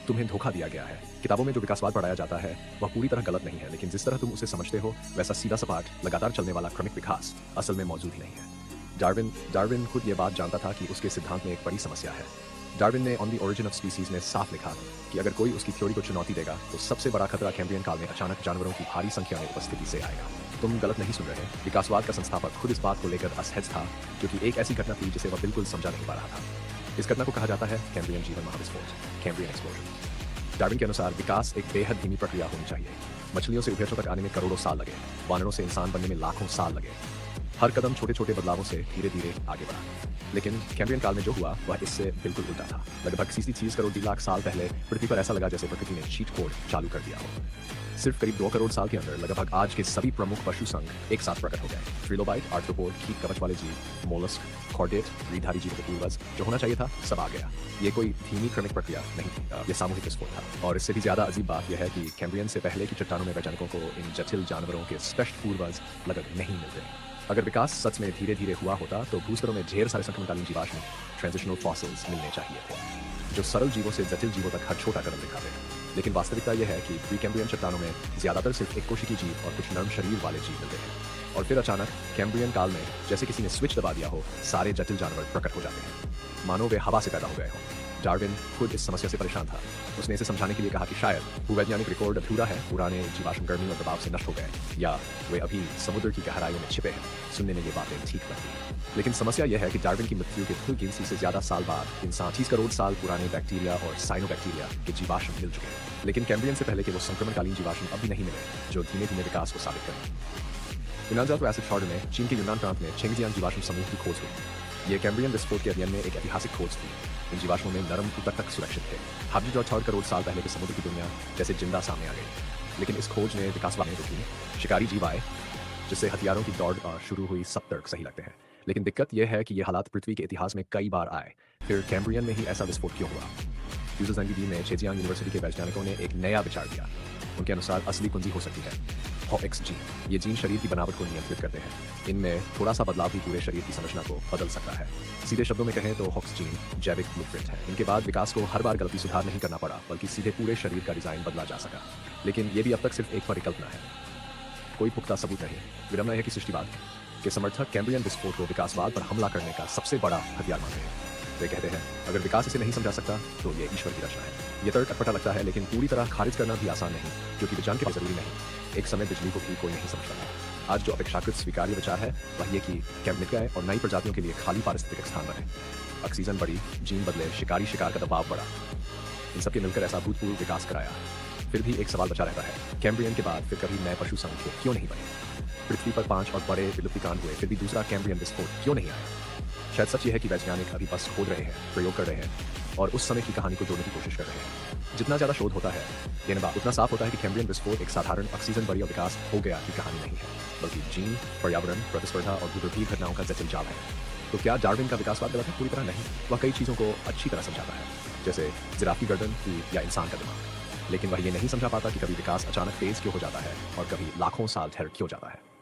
तुम्हें धोखा दिया गया है। किताबों में जो विकासवाद पढ़ाया जाता है वह पूरी तरह गलत नहीं है, लेकिन जिस तरह तुम उसे समझते हो वैसा सीधा सपाट लगातार चलने वाला क्रमिक विकास असल में मौजूद ही नहीं है। डार्विन खुद ये बात जानता था कि उसके सिद्धांत में एक बड़ी समस्या है। डार्विन ने on the origin of species में साफ लिखा कि अगर कोई उसकी थ्योरी को चुनौती देगा तो सबसे बड़ा खतरा कैम्ब्रियन काल में अचानक जानवरों की भारी संख्या में उपस्थिति से आएगा। तुम गलत नहीं सुन रहे। विकासवाद का संस्थापक खुद इस बात को लेकर असहज था, क्योंकि एक ऐसी घटना थी जिसे वह बिल्कुल समझा नहीं पा रहा था। इस घटना को कहा जाता है कैम्ब्रियन जीवन महाविस्फोट, कैम्ब्रियन एक्सप्लोजन। डार्विन के अनुसार विकास एक बेहद धीमी प्रक्रिया होनी चाहिए। मछलियों से उभयचरों तक आने में करोड़ों साल लगे, वानरों से इंसान बनने में लाखों साल लगे। हर कदम छोटे छोटे बदलावों से धीरे धीरे आगे बढ़ा। लेकिन कैम्ब्रियन काल में जो हुआ वह इससे बिल्कुल उल्टा था। लगभग 30 करोड़ लाख साल पहले पृथ्वी पर ऐसा लगा जैसे प्रकृति ने चीट कोड चालू कर दिया हो। सिर्फ करीब 2 करोड़ साल के अंदर लगभग आज के सभी प्रमुख पशु संघ एक साथ प्रकट हो गए। ट्रिलोबाइट, आर्थ्रोपोड, कीट कवच वाले जीव, मोलस्क, कॉर्डेट, रीढ़धारी जीवों के पूर्वज जो होना चाहिए था सब आ गया। ये कोई धीमी क्रमिक प्रक्रिया नहीं थी, ये सामूहिक विस्फोट था। और इससे भी ज्यादा अजीब बात यह है कि कैम्ब्रियन से पहले की चट्टानों में वैज्ञानिकों को इन जटिल जानवरों के स्पष्ट पूर्वज लगभग नहीं मिलते। अगर विकास सच में धीरे धीरे हुआ होता तो भूस्तरों में ढेर सारे संक्रमणकालीन जीवाश्म, ट्रांजिशनल फॉसिल्स मिलने चाहिए थे, जो सरल जीवों से जटिल जीवों तक हर छोटा कदम दिखाते। लेकिन वास्तविकता यह है कि प्री कैम्ब्रियन चट्टानों में ज्यादातर सिर्फ एक कोशिकी जीव और कुछ नर्म शरीर वाले जीव मिलते हैं। और फिर अचानक कैम्ब्रियन काल में जैसे किसी ने स्विच दबा दिया हो, सारे जटिल जानवर प्रकट हो जाते हैं, मानो वे हवा से पैदा हो गए हों। डार्विन खुद इस समस्या से परेशान था। उसने इसे समझाने के लिए कहा कि शायद भूवैज्ञानिक रिकॉर्ड अधूरा है, पुराने जीवाश्म गर्मी और दबाव से नष्ट हो गए, या वे अभी समुद्र की गहराइयों में छिपे हैं। सुनने में ये बातें ठीक लगती, लेकिन समस्या यह है कि डार्विन की मृत्यु के कुल गिनती से ज्यादा साल बाद इंसान 30 करोड़ साल पुराने बैक्टीरिया और साइनोबैक्टीरिया के जीवाश्म मिल चुके हैं। लेकिन कैम्ब्रियन से पहले के वो संक्रमणकालीन जीवाश्म अब भी नहीं मिले जो धीमे धीमे विकास को साबित करें। यूनान तो एसिड शॉर्ड में चीन के यूनान प्रांत में चेंगजियांग जीवाश्म समूह की खोज हुई। ये कैम्ब्रियन विस्फोट के अध्ययन में एक ऐतिहासिक खोज थी। इन जीवाश्मों में नरम ऊतक तक सुरक्षित थे। 1.6 करोड़ साल पहले के समुद्र की दुनिया जैसे जिंदा सामने आ गई। लेकिन इस खोज ने विकासवाद में रुकी। शिकारी जीव आए जिससे हथियारों की दौड़ शुरू हुई। सब तर्क सही लगते हैं, लेकिन दिक्कत यह है कि ये हालात पृथ्वी के इतिहास में कई बार आए। फिर कैम्ब्रियन में ही ऐसा विस्फोट क्यों हुआ? यूजरजंगी में जेजियांग यूनिवर्सिटी के वैज्ञानिकों ने एक नया विचार दिया। उनके अनुसार असली कुंजी हो सकती है हॉक्स जीन। ये जीन शरीर की बनावट को नियंत्रित करते हैं। इनमें थोड़ा सा बदलाव भी पूरे शरीर की संरचना को बदल सकता है। सीधे शब्दों में कहें तो हॉक्स जीन जैविक ब्लूप्रिंट है। इनके बाद विकास को हर बार गलती सुधार नहीं करना पड़ा, बल्कि सीधे पूरे शरीर का डिजाइन बदला जा सका। लेकिन ये भी अब तक सिर्फ एक परिकल्पना है, कोई पुख्ता सबूत नहीं। विडंबना है कि सृष्टिवाद के समर्थक कैम्ब्रियन विस्फोट को विकासवाद पर हमला करने का सबसे बड़ा हथियार मानते हैं। वे कहते हैं अगर विकास इसे नहीं समझा सकता तो ये ईश्वर की रचना है। ये तर्क अटपटा लगता है, लेकिन पूरी तरह खारिज करना भी आसान नहीं, क्योंकि विज्ञान के पास जरूरी नहीं। एक समय बिजली को भी कोई नहीं समझता था। आज जो अपेक्षाकृत स्वीकार्य विचार है वह ये कि कैम्ब्रियन गए और नई प्रजातियों के लिए खाली पारिस्थितिक स्थान बने। ऑक्सीजन बढ़ी, जीन बदले, शिकारी शिकार का दबाव बढ़ा। इन सबके मिलकर ऐसा भूतपूर्व विकास कराया। फिर भी एक सवाल बचा रहता है, कैम्ब्रियन के बाद फिर कभी नए पशु संघ क्यों नहीं बने? पृथ्वी पर 5 और बड़े विलुप्तिकांड हुए, फिर भी दूसरा कैम्ब्रियन विस्फोट क्यों नहीं आया? शायद सच ये है कि वैज्ञानिक अभी बस खोद रहे हैं, प्रयोग कर रहे हैं और उस समय की कहानी को जोड़ने की कोशिश कर रहे हैं। जितना ज्यादा शोध होता है ये बात उतना साफ होता है कि कैम्ब्रियन विस्फोट एक साधारण ऑक्सीजन बढ़ी और विकास हो गया की कहानी नहीं है, बल्कि जीन, पर्यावरण, प्रतिस्पर्धा और भूगर्भीय घटनाओं का जटिल जाल है। तो क्या डार्विन का विकासवाद गलत है? पूरी तरह नहीं। वह कई चीजों को अच्छी तरह समझाता है, जैसे जिराफ की गर्दन या इंसान का दिमाग, लेकिन वह ये नहीं समझा पाता कि कभी विकास अचानक तेज क्यों हो जाता है और कभी लाखों साल ठहर क्यों जाता है।